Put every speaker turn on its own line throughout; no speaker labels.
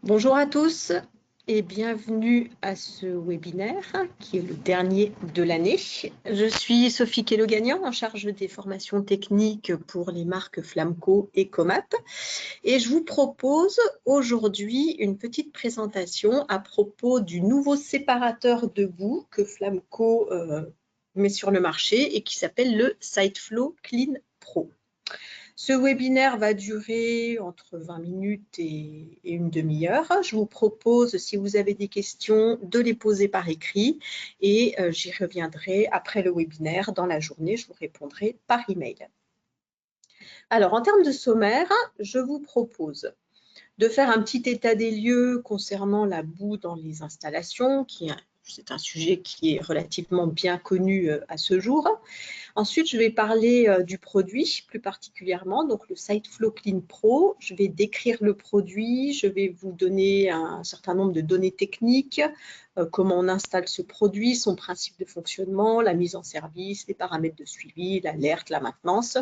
Bonjour à tous et bienvenue à ce webinaire qui est le dernier de l'année. Je suis Sophie Kellogagnan, en charge des formations techniques pour les marques Flamco et Comap. Et je vous propose aujourd'hui une petite présentation à propos du nouveau séparateur de boue que Flamco met sur le marché et qui s'appelle le SiteFlow Clean Pro. Ce webinaire va durer entre 20 minutes et une demi-heure. Je vous propose, si vous avez des questions, de les poser par écrit et j'y reviendrai après le webinaire dans la journée. Je vous répondrai par email. Alors, en termes de sommaire, je vous propose de faire un petit état des lieux concernant la boue dans les installations, c'est un sujet qui est relativement bien connu à ce jour. Ensuite, je vais parler du produit plus particulièrement, donc le SiteFlow Clean Pro. Je vais décrire le produit, je vais vous donner un certain nombre de données techniques, comment on installe ce produit, son principe de fonctionnement, la mise en service, les paramètres de suivi, l'alerte, la maintenance.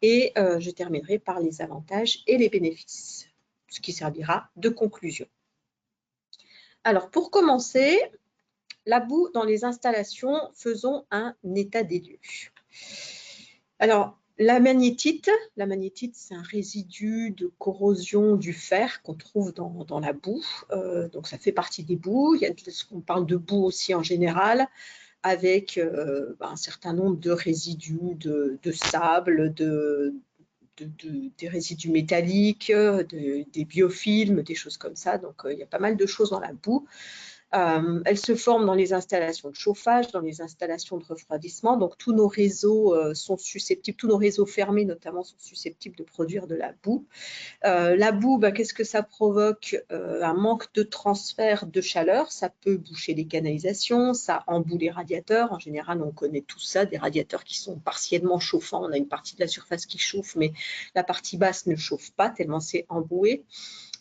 Et je terminerai par les avantages et les bénéfices, ce qui servira de conclusion. Alors, pour commencer, la boue dans les installations, faisons un état des lieux. Alors, la magnétite, c'est un résidu de corrosion du fer qu'on trouve dans la boue. Donc, ça fait partie des boues. On parle de boue aussi en général, avec un certain nombre de résidus de sable, des résidus métalliques, des biofilms, des choses comme ça. Donc, il y a pas mal de choses dans la boue. Elle se forme dans les installations de chauffage, dans les installations de refroidissement. Donc, tous nos réseaux sont susceptibles, tous nos réseaux fermés notamment sont susceptibles de produire de la boue. La boue, qu'est-ce que ça provoque? Un manque de transfert de chaleur. Ça peut boucher les canalisations, ça embout les radiateurs. En général, on connaît tout ça, des radiateurs qui sont partiellement chauffants. On a une partie de la surface qui chauffe, mais la partie basse ne chauffe pas tellement c'est emboué.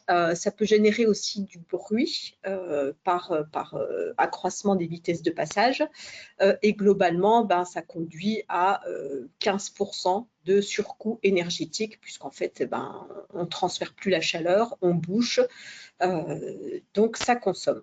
Ça peut générer aussi du bruit par accroissement des vitesses de passage et globalement, ça conduit à 15% de surcoût énergétique puisqu'en fait, on ne transfère plus la chaleur, on bouche, donc ça consomme.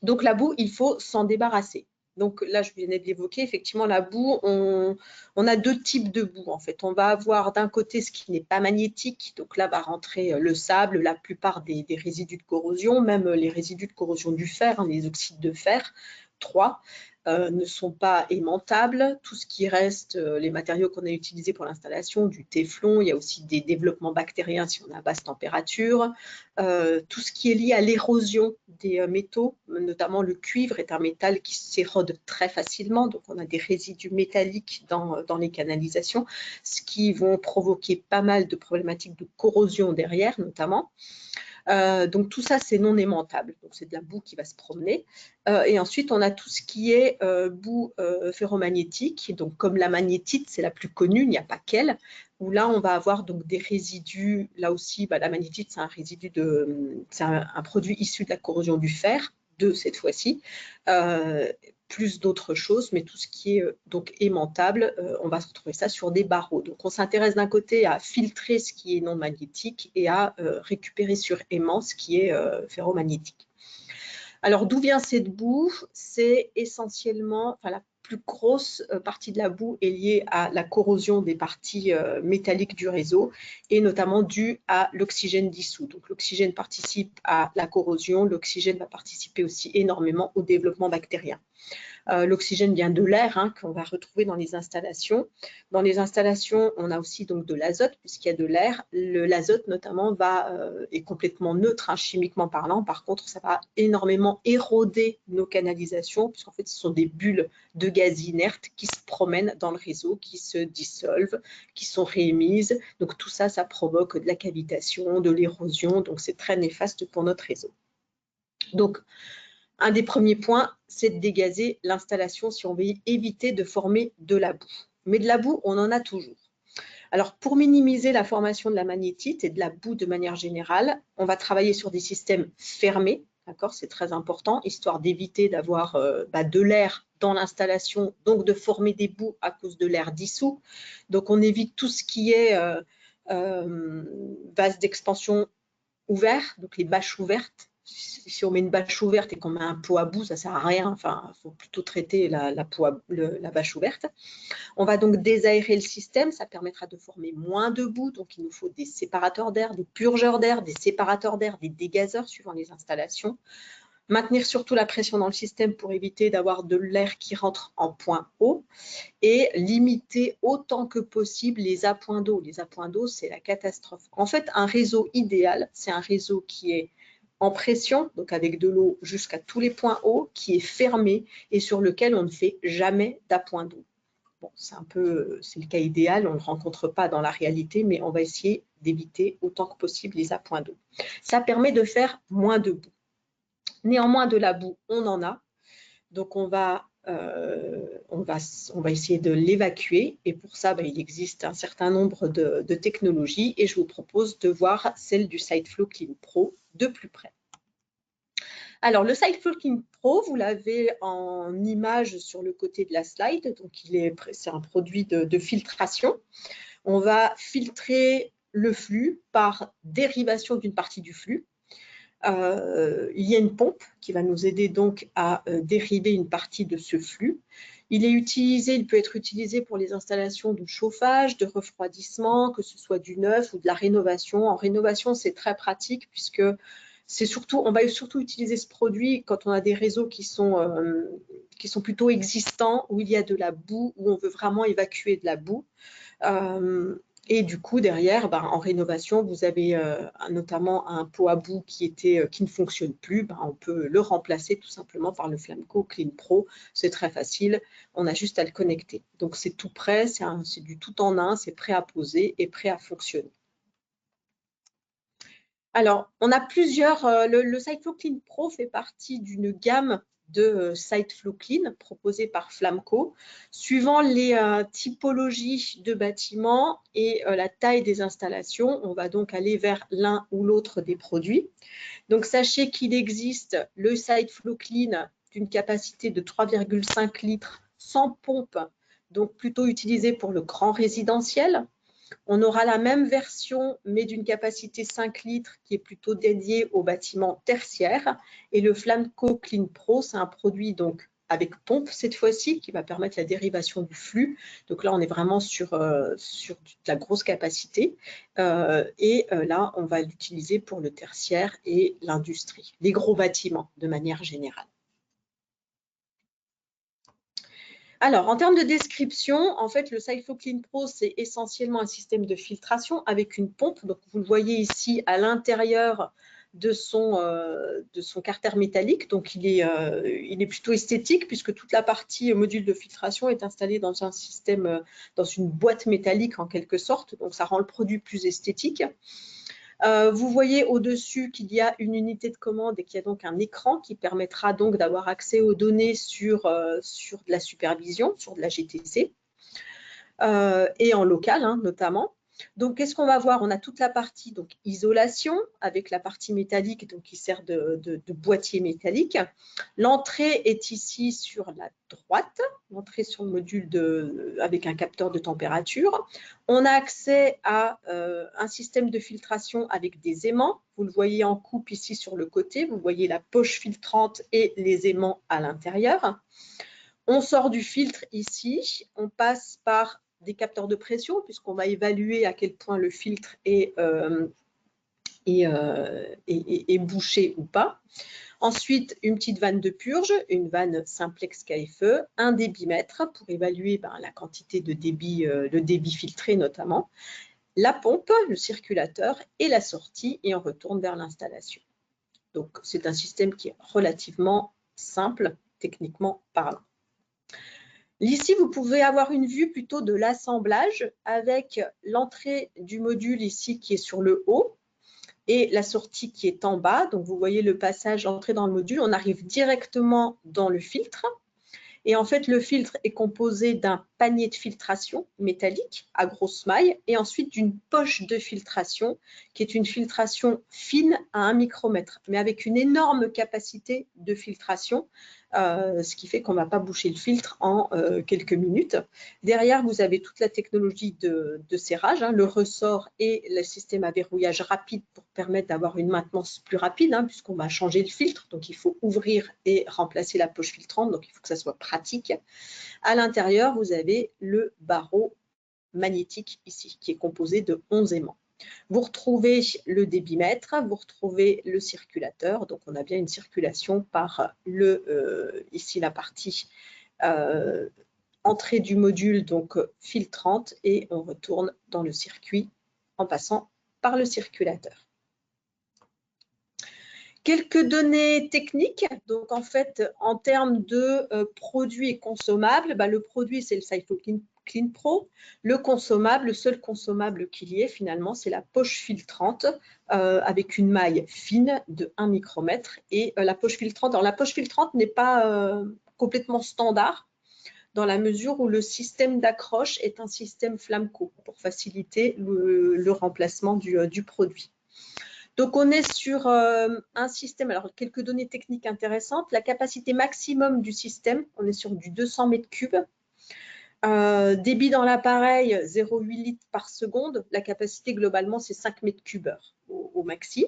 Donc la boue, il faut s'en débarrasser. Donc là, je venais de l'évoquer, effectivement, la boue, on a deux types de boue en fait. On va avoir d'un côté ce qui n'est pas magnétique, donc là va rentrer le sable, la plupart des résidus de corrosion, même les résidus de corrosion du fer, les oxydes de fer, 3, ne sont pas aimantables. Tout ce qui reste, les matériaux qu'on a utilisés pour l'installation, du téflon, il y a aussi des développements bactériens si on a basse température. Tout ce qui est lié à l'érosion des métaux, notamment le cuivre est un métal qui s'érode très facilement, donc on a des résidus métalliques dans les canalisations, ce qui vont provoquer pas mal de problématiques de corrosion derrière notamment. Donc tout ça, c'est non aimantable. Donc c'est de la boue qui va se promener. Et ensuite, on a tout ce qui est boue ferromagnétique. Donc comme la magnétite, c'est la plus connue, il n'y a pas qu'elle. Où là, on va avoir donc des résidus. Là aussi, la magnétite, c'est un résidu c'est un produit issu de la corrosion du fer, cette fois-ci. Plus d'autres choses, mais tout ce qui est donc aimantable, on va se retrouver ça sur des barreaux. Donc, on s'intéresse d'un côté à filtrer ce qui est non magnétique et à récupérer sur aimant ce qui est ferromagnétique. Alors, d'où vient cette boue? C'est essentiellement, la plus grosse partie de la boue est liée à la corrosion des parties métalliques du réseau et notamment due à l'oxygène dissous. Donc, l'oxygène participe à la corrosion, l'oxygène va participer aussi énormément au développement bactérien. L'oxygène vient de l'air qu'on va retrouver dans les installations. Dans les installations, on a aussi donc de l'azote puisqu'il y a de l'air. L'azote notamment est complètement neutre chimiquement parlant. Par contre, ça va énormément éroder nos canalisations puisqu'en fait, ce sont des bulles de gaz inerte qui se promènent dans le réseau, qui se dissolvent, qui sont réémises. Donc tout ça, ça provoque de la cavitation, de l'érosion. Donc c'est très néfaste pour notre réseau. Donc, un des premiers points, c'est de dégazer l'installation si on veut éviter de former de la boue. Mais de la boue, on en a toujours. Alors, pour minimiser la formation de la magnétite et de la boue de manière générale, on va travailler sur des systèmes fermés, d'accord, c'est très important, histoire d'éviter d'avoir de l'air dans l'installation, donc de former des boues à cause de l'air dissous. Donc, on évite tout ce qui est vase d'expansion ouverts, donc les bâches ouvertes. Si on met une bâche ouverte et qu'on met un pot à bout, ça ne sert à rien. Enfin, il faut plutôt traiter la bâche ouverte. On va donc désaérer le système, ça permettra de former moins de boue, donc il nous faut des séparateurs d'air, des purgeurs d'air, des séparateurs d'air, des dégazeurs suivant les installations. Maintenir surtout la pression dans le système pour éviter d'avoir de l'air qui rentre en point haut et limiter autant que possible les appoints d'eau. Les appoints d'eau, c'est la catastrophe. En fait, un réseau idéal, c'est un réseau qui est en pression, donc avec de l'eau jusqu'à tous les points hauts, qui est fermé et sur lequel on ne fait jamais d'appoint d'eau. Bon, c'est le cas idéal, on ne le rencontre pas dans la réalité, mais on va essayer d'éviter autant que possible les appoints d'eau. Ça permet de faire moins de boue. Néanmoins, de la boue, on en a. Donc, on va essayer de l'évacuer. Et pour ça, il existe un certain nombre de technologies. Et je vous propose de voir celle du SiteFlow Clean Pro de plus près. Alors, le SiteFlow Clean Pro, vous l'avez en image sur le côté de la slide. Donc, c'est un produit de filtration. On va filtrer le flux par dérivation d'une partie du flux. Il y a une pompe qui va nous aider donc à dériver une partie de ce flux. Il peut être utilisé pour les installations de chauffage, de refroidissement, que ce soit du neuf ou de la rénovation. En rénovation, c'est très pratique puisque on va surtout utiliser ce produit quand on a des réseaux qui sont plutôt existants, où il y a de la boue, où on veut vraiment évacuer de la boue. Et du coup, derrière, en rénovation, vous avez notamment un pot à boue qui ne fonctionne plus. On peut le remplacer tout simplement par le Flamco Clean Pro. C'est très facile. On a juste à le connecter. Donc, c'est tout prêt. C'est du tout en un. C'est prêt à poser et prêt à fonctionner. Alors, on a plusieurs. Le SiteFlow Clean Pro fait partie d'une gamme de SiteFlow Clean proposé par Flamco. Suivant les typologies de bâtiments et la taille des installations, on va donc aller vers l'un ou l'autre des produits. Donc, sachez qu'il existe le SiteFlow Clean d'une capacité de 3,5 litres sans pompe, donc plutôt utilisé pour le grand résidentiel. On aura la même version, mais d'une capacité 5 litres qui est plutôt dédiée aux bâtiments tertiaires. Et le Flamco Clean Pro, c'est un produit donc avec pompe cette fois-ci, qui va permettre la dérivation du flux. Donc là, on est vraiment sur de la grosse capacité. Là, on va l'utiliser pour le tertiaire et l'industrie, les gros bâtiments de manière générale. Alors, en termes de description, en fait, le SiteFlow Clean Pro, c'est essentiellement un système de filtration avec une pompe. Donc, vous le voyez ici à l'intérieur de son carter métallique. Donc, il est plutôt esthétique puisque toute la partie module de filtration est installée dans un système, dans une boîte métallique en quelque sorte. Donc, ça rend le produit plus esthétique. Vous voyez au-dessus qu'il y a une unité de commande et qu'il y a donc un écran qui permettra donc d'avoir accès aux données sur de la supervision, sur de la GTC et en local notamment. Donc, qu'est-ce qu'on va voir? On a toute la partie donc, isolation avec la partie métallique donc, qui sert de boîtier métallique. L'entrée est ici sur la droite, l'entrée sur le module avec un capteur de température. On a accès à un système de filtration avec des aimants. Vous le voyez en coupe ici sur le côté. Vous voyez la poche filtrante et les aimants à l'intérieur. On sort du filtre ici. On passe par des capteurs de pression puisqu'on va évaluer à quel point le filtre est bouché ou pas. Ensuite, une petite vanne de purge, une vanne simplex KFE, un débitmètre pour évaluer la quantité de débit, le débit filtré notamment, la pompe, le circulateur et la sortie et on retourne vers l'installation. Donc, c'est un système qui est relativement simple, techniquement parlant. Ici, vous pouvez avoir une vue plutôt de l'assemblage avec l'entrée du module ici qui est sur le haut et la sortie qui est en bas. Donc, vous voyez le passage, l'entrée dans le module. On arrive directement dans le filtre. Et en fait, le filtre est composé d'un panier de filtration métallique à grosse maille et ensuite d'une poche de filtration qui est une filtration fine à 1 micromètre, mais avec une énorme capacité de filtration ce qui fait qu'on ne va pas boucher le filtre en quelques minutes. Derrière, vous avez toute la technologie de serrage, hein, le ressort et le système à verrouillage rapide pour permettre d'avoir une maintenance plus rapide, hein, puisqu'on va changer le filtre. Donc, il faut ouvrir et remplacer la poche filtrante. Donc, il faut que ça soit pratique. À l'intérieur, vous avez le barreau magnétique ici, qui est composé de 11 aimants. Vous retrouvez le débitmètre, vous retrouvez le circulateur. Donc, on a bien une circulation par ici la partie entrée du module, donc filtrante, et on retourne dans le circuit en passant par le circulateur. Quelques données techniques. Donc, en fait, en termes de produits et consommables, le produit, c'est le SideFlow Clean Pro. Le consommable, le seul consommable qu'il y ait, finalement, c'est la poche filtrante avec une maille fine de 1 micromètre. Et la poche filtrante, alors la poche filtrante n'est pas complètement standard dans la mesure où le système d'accroche est un système Flamco pour faciliter le remplacement du produit. Donc, on est sur un système, alors quelques données techniques intéressantes. La capacité maximum du système, on est sur du 200 mètres cubes. Débit dans l'appareil, 0,8 litres par seconde. La capacité, globalement, c'est 5 mètres cubes au maxi.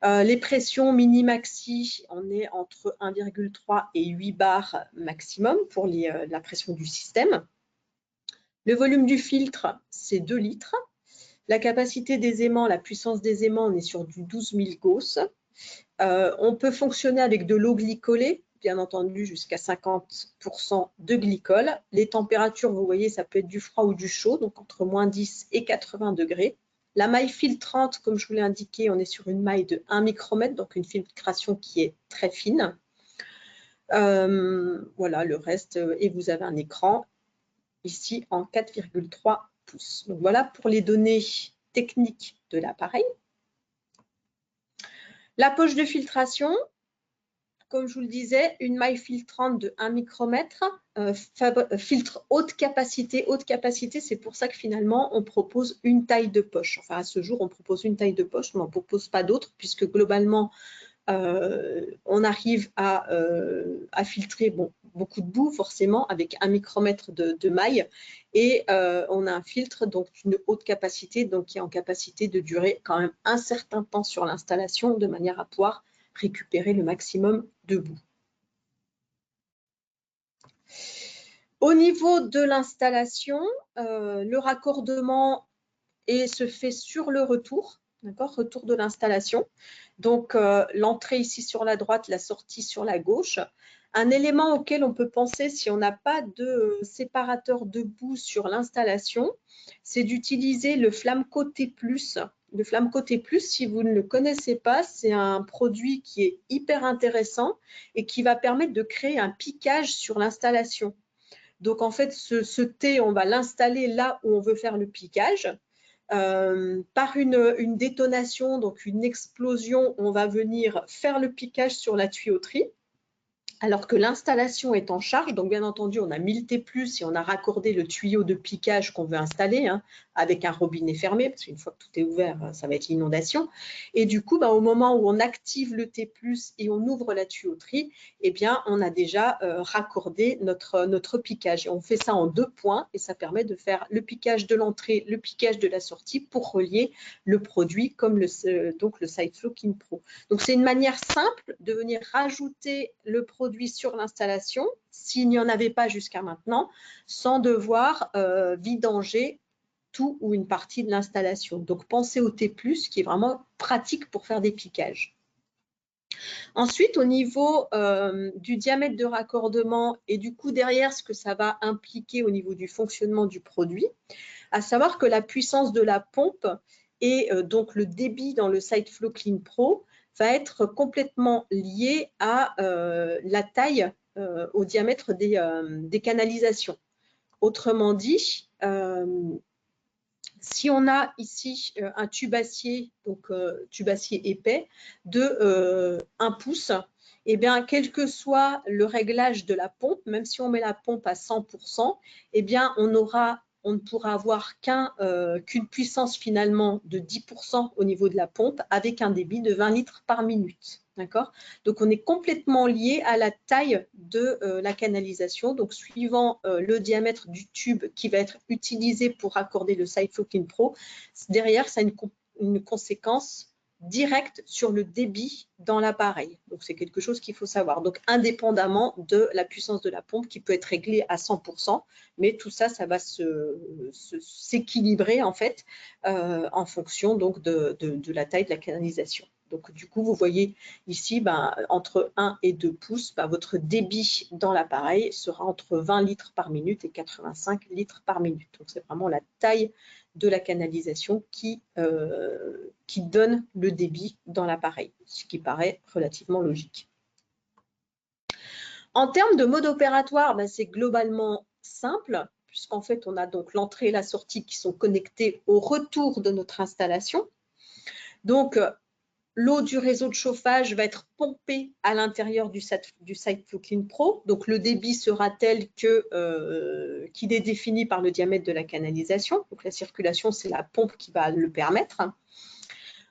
Les pressions mini-maxi, on est entre 1,3 et 8 bars maximum pour la pression du système. Le volume du filtre, c'est 2 litres. La capacité des aimants, la puissance des aimants, on est sur du 12 000 Gauss. On peut fonctionner avec de l'eau glycolée, bien entendu jusqu'à 50% de glycol. Les températures, vous voyez, ça peut être du froid ou du chaud, donc entre moins 10 et 80 degrés. La maille filtrante, comme je vous l'ai indiqué, on est sur une maille de 1 micromètre, donc une filtration qui est très fine. Voilà, le reste, et vous avez un écran ici en 4,3 pouces. Donc voilà pour les données techniques de l'appareil. La poche de filtration, comme je vous le disais, une maille filtrante de 1 micromètre, filtre haute capacité. Haute capacité, c'est pour ça que finalement, on propose une taille de poche. Enfin, à ce jour, on propose une taille de poche, mais on ne propose pas d'autres, puisque globalement, on arrive à filtrer beaucoup de boue, forcément, avec 1 micromètre de maille. Et on a un filtre donc d'une haute capacité, donc qui est en capacité de durer quand même un certain temps sur l'installation, de manière à pouvoir récupérer le maximum de boue. Au niveau de l'installation, le raccordement se fait sur le retour, d'accord, retour de l'installation. Donc, l'entrée ici sur la droite, la sortie sur la gauche. Un élément auquel on peut penser si on n'a pas de séparateur de boue sur l'installation, c'est d'utiliser le Flamco T+. Le Flamco T+, si vous ne le connaissez pas, c'est un produit qui est hyper intéressant et qui va permettre de créer un piquage sur l'installation. Donc, en fait, ce T, on va l'installer là où on veut faire le piquage. Par une détonation, donc une explosion, on va venir faire le piquage sur la tuyauterie. Alors que l'installation est en charge, donc bien entendu, on a mis le T+, et on a raccordé le tuyau de piquage qu'on veut installer, hein, avec un robinet fermé, parce qu'une fois que tout est ouvert, ça va être l'inondation. Et du coup, au moment où on active le T+, et on ouvre la tuyauterie, eh bien, on a déjà raccordé notre piquage. Et on fait ça en 2 points, et ça permet de faire le piquage de l'entrée, le piquage de la sortie, pour relier le produit comme le SideFlow Clean Pro. Donc, c'est une manière simple de venir rajouter le produit sur l'installation, s'il n'y en avait pas jusqu'à maintenant, sans devoir vidanger tout ou une partie de l'installation. Donc, pensez au T+, qui est vraiment pratique pour faire des piquages. Ensuite, au niveau du diamètre de raccordement et du coup derrière ce que ça va impliquer au niveau du fonctionnement du produit, à savoir que la puissance de la pompe et donc le débit dans le SideFlow Clean Pro va être complètement lié à la taille, au diamètre des canalisations. Autrement dit, si on a ici un tube acier, donc tube acier épais, de 1 pouce, eh bien, quel que soit le réglage de la pompe, même si on met la pompe à 100%, eh bien, on ne pourra avoir qu'une puissance finalement de 10% au niveau de la pompe avec un débit de 20 litres par minute. D'accord? Donc, on est complètement lié à la taille de la canalisation. Donc, suivant le diamètre du tube qui va être utilisé pour raccorder le SideFlow Clean Pro, derrière, ça a une conséquence directe sur le débit dans l'appareil. Donc, c'est quelque chose qu'il faut savoir. Donc, indépendamment de la puissance de la pompe qui peut être réglée à 100%, mais tout ça, ça va s'équilibrer en fait en fonction donc de la taille de la canalisation. Donc, du coup, vous voyez ici, entre 1 et 2 pouces, votre débit dans l'appareil sera entre 20 litres par minute et 85 litres par minute. Donc, c'est vraiment la taille de la canalisation qui donne le débit dans l'appareil, ce qui paraît relativement logique. En termes de mode opératoire, c'est globalement simple, puisqu'en fait, on a donc l'entrée et la sortie qui sont connectés au retour de notre installation. Donc, l'eau du réseau de chauffage va être pompée à l'intérieur du SideFlow Clean Pro. Donc, le débit sera tel qu'il est défini par le diamètre de la canalisation. Donc, la circulation, c'est la pompe qui va le permettre.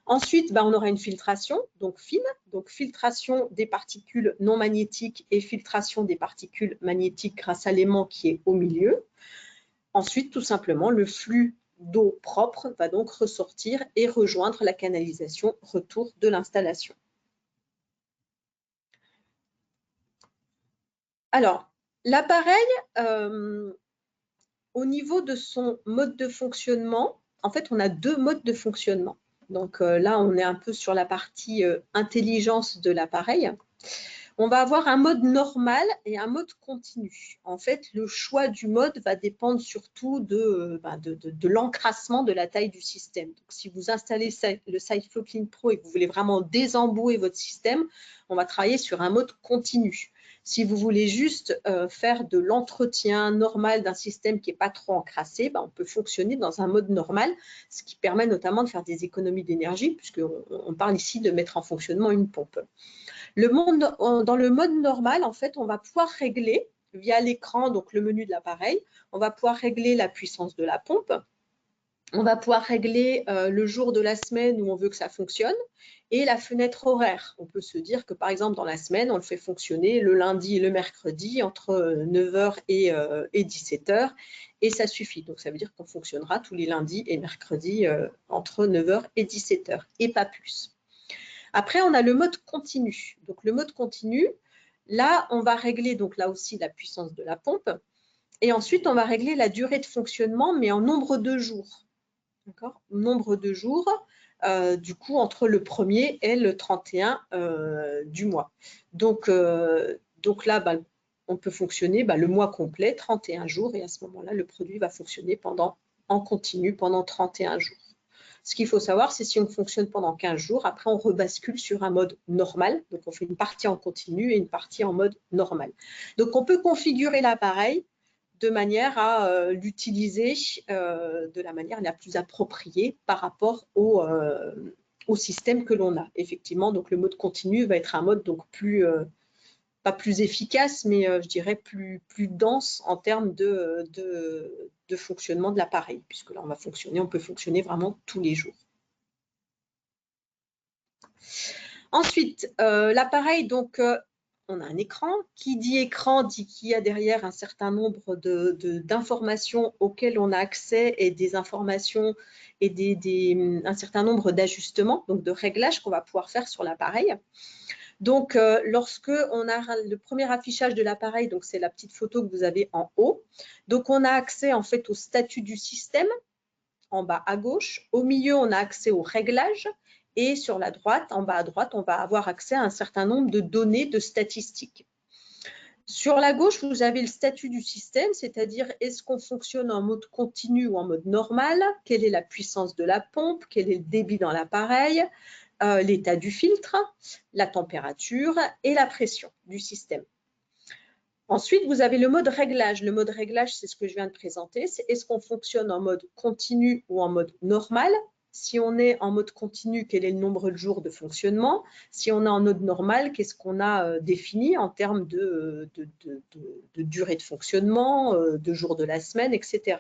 Ensuite, on aura une filtration, donc fine. Donc, filtration des particules non magnétiques et filtration des particules magnétiques grâce à l'aimant qui est au milieu. Ensuite, tout simplement, le flux d'eau propre va donc ressortir et rejoindre la canalisation retour de l'installation. Alors, l'appareil, au niveau de son mode de fonctionnement, en fait, on a deux modes de fonctionnement. Donc là, on est un peu sur la partie intelligence de l'appareil. On va avoir un mode normal et un mode continu. En fait, le choix du mode va dépendre surtout de l'encrassement de la taille du système. Donc, si vous installez le SideFlow Clean Pro et que vous voulez vraiment désembouer votre système, on va travailler sur un mode continu. Si vous voulez juste faire de l'entretien normal d'un système qui n'est pas trop encrassé, on peut fonctionner dans un mode normal, ce qui permet notamment de faire des économies d'énergie, puisqu'on parle ici de mettre en fonctionnement une pompe. Dans le mode normal, en fait, on va pouvoir régler via l'écran, donc le menu de l'appareil, on va pouvoir régler la puissance de la pompe, on va pouvoir régler le jour de la semaine où on veut que ça fonctionne et la fenêtre horaire. On peut se dire que par exemple dans la semaine, on le fait fonctionner le lundi et le mercredi entre 9h et 17h et ça suffit. Donc ça veut dire qu'on fonctionnera tous les lundis et mercredis entre 9h et 17h et pas plus. Après, on a le mode continu. Donc, le mode continu, là, on va régler donc là aussi la puissance de la pompe. Et ensuite, on va régler la durée de fonctionnement, mais en nombre de jours. D'accord ? Nombre de jours, du coup, entre le 1er et le 31 du mois. Donc là, on peut fonctionner le mois complet, 31 jours. Et à ce moment-là, le produit va fonctionner en continu pendant 31 jours. Ce qu'il faut savoir, c'est si on fonctionne pendant 15 jours, après on rebascule sur un mode normal. Donc, on fait une partie en continu et une partie en mode normal. Donc, on peut configurer l'appareil de manière à l'utiliser de la manière la plus appropriée par rapport au système que l'on a. Effectivement, donc le mode continu va être un mode donc plus pas plus efficace, mais je dirais plus dense en termes de fonctionnement de l'appareil, puisque là, on peut fonctionner vraiment tous les jours. Ensuite, l'appareil, donc, on a un écran. Qui dit écran dit qu'il y a derrière un certain nombre d'informations auxquelles on a accès et des informations et un certain nombre d'ajustements, donc de réglages qu'on va pouvoir faire sur l'appareil. Donc, lorsque on a le premier affichage de l'appareil, donc c'est la petite photo que vous avez en haut. Donc, on a accès en fait au statut du système en bas à gauche. Au milieu, on a accès aux réglages. Et sur la droite, en bas à droite, on va avoir accès à un certain nombre de données, de statistiques. Sur la gauche, vous avez le statut du système, c'est-à-dire est-ce qu'on fonctionne en mode continu ou en mode normal, quelle est la puissance de la pompe, quel est le débit dans l'appareil, l'état du filtre, la température et la pression du système. Ensuite, vous avez le mode réglage. Le mode réglage, c'est ce que je viens de présenter. C'est est-ce qu'on fonctionne en mode continu ou en mode normal? Si on est en mode continu, quel est le nombre de jours de fonctionnement? Si on est en mode normal, qu'est-ce qu'on a défini en termes de durée de fonctionnement, de jours de la semaine, etc.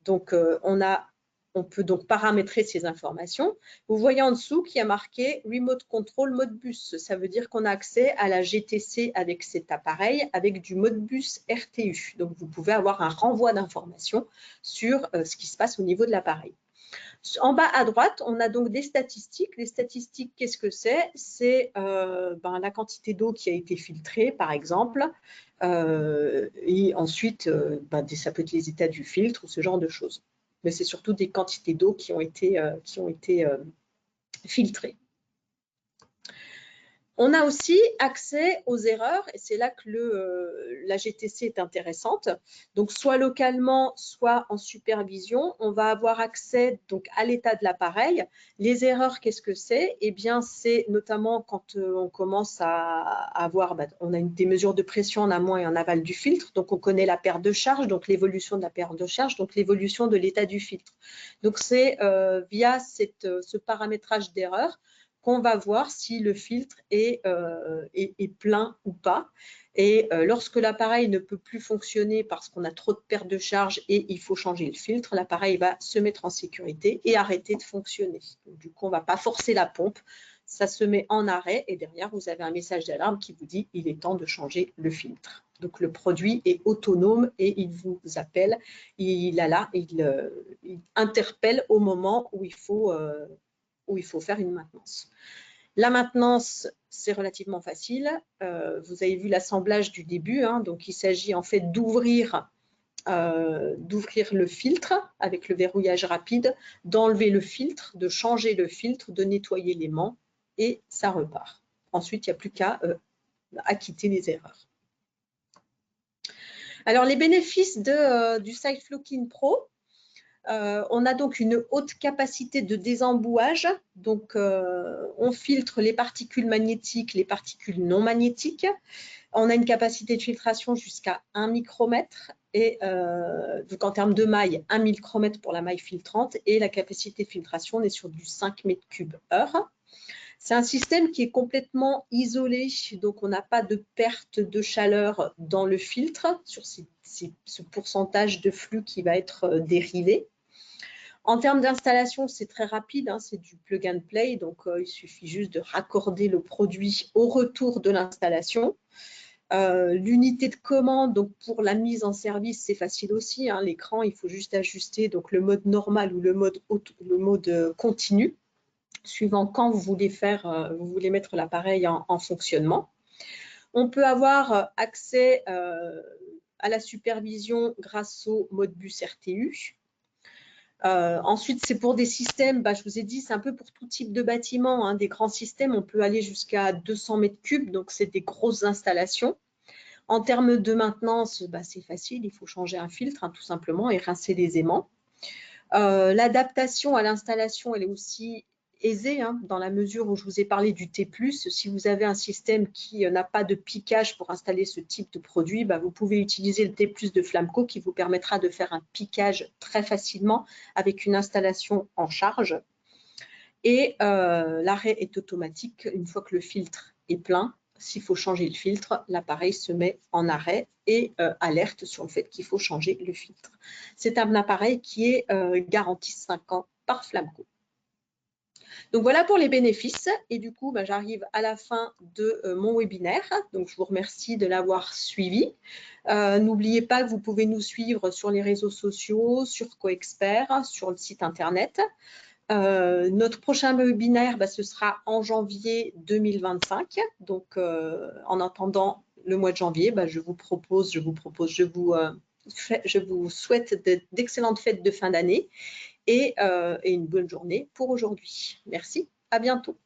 Donc, on a On peut donc paramétrer ces informations. Vous voyez en dessous qu'il y a marqué Remote Control Modbus. Ça veut dire qu'on a accès à la GTC avec cet appareil avec du Modbus RTU. Donc, vous pouvez avoir un renvoi d'informations sur ce qui se passe au niveau de l'appareil. En bas à droite, on a donc des statistiques. Les statistiques, qu'est-ce que c'est? C'est la quantité d'eau qui a été filtrée, par exemple. Et ensuite, ça peut être les états du filtre ou ce genre de choses. Mais c'est surtout des quantités d'eau qui ont été filtrées. On a aussi accès aux erreurs, et c'est là que la GTC est intéressante. Donc, soit localement, soit en supervision, on va avoir accès donc, à l'état de l'appareil. Les erreurs, qu'est-ce que c'est? Eh bien, c'est notamment quand on commence à avoir, on a des mesures de pression en amont et en aval du filtre. Donc, on connaît la perte de charge, donc l'évolution de la perte de charge, donc l'évolution de l'état du filtre. Donc, c'est via ce paramétrage d'erreur qu'on va voir si le filtre est plein ou pas. Et lorsque l'appareil ne peut plus fonctionner parce qu'on a trop de perte de charge et il faut changer le filtre, l'appareil va se mettre en sécurité et arrêter de fonctionner. Donc, du coup, on ne va pas forcer la pompe, ça se met en arrêt et derrière, vous avez un message d'alarme qui vous dit il est temps de changer le filtre. Donc, le produit est autonome et il vous appelle, il interpelle au moment où il faut faire une maintenance. La maintenance, c'est relativement facile. Vous avez vu l'assemblage du début, donc il s'agit en fait d'ouvrir le filtre avec le verrouillage rapide, d'enlever le filtre, de changer le filtre, de nettoyer l'aimant et ça repart. Ensuite, il n'y a plus qu'à acquitter les erreurs. Alors, les bénéfices du SideFlow Clean Pro, on a donc une haute capacité de désembouage. Donc, on filtre les particules magnétiques, les particules non magnétiques. On a une capacité de filtration jusqu'à 1 micromètre. Et donc, en termes de maille, 1 micromètre pour la maille filtrante. Et la capacité de filtration, on est sur du 5 mètres cubes heure. C'est un système qui est complètement isolé, donc on n'a pas de perte de chaleur dans le filtre sur ce pourcentage de flux qui va être dérivé. En termes d'installation, c'est très rapide, c'est du plug and play, donc il suffit juste de raccorder le produit au retour de l'installation. L'unité de commande, donc pour la mise en service, c'est facile aussi. L'écran, il faut juste ajuster donc le mode normal ou le mode continu, suivant quand vous voulez mettre l'appareil en fonctionnement. On peut avoir accès à la supervision grâce au Modbus RTU. Ensuite, c'est pour des systèmes, je vous ai dit, c'est un peu pour tout type de bâtiment. Des grands systèmes, on peut aller jusqu'à 200 mètres cubes, donc c'est des grosses installations. En termes de maintenance, c'est facile, il faut changer un filtre tout simplement et rincer les aimants. L'adaptation à l'installation, elle est aussi aisée dans la mesure où je vous ai parlé du T+. Si vous avez un système qui n'a pas de piquage pour installer ce type de produit, vous pouvez utiliser le T+ de Flamco qui vous permettra de faire un piquage très facilement avec une installation en charge. Et l'arrêt est automatique une fois que le filtre est plein. S'il faut changer le filtre, l'appareil se met en arrêt et alerte sur le fait qu'il faut changer le filtre. C'est un appareil qui est garanti 5 ans par Flamco. Donc voilà pour les bénéfices et du coup j'arrive à la fin de mon webinaire. Donc je vous remercie de l'avoir suivi. N'oubliez pas que vous pouvez nous suivre sur les réseaux sociaux, sur CoExpert, sur le site internet. Notre prochain webinaire, ce sera en janvier 2025. Donc, en attendant le mois de janvier, je vous souhaite d'excellentes fêtes de fin d'année et une bonne journée pour aujourd'hui. Merci, à bientôt.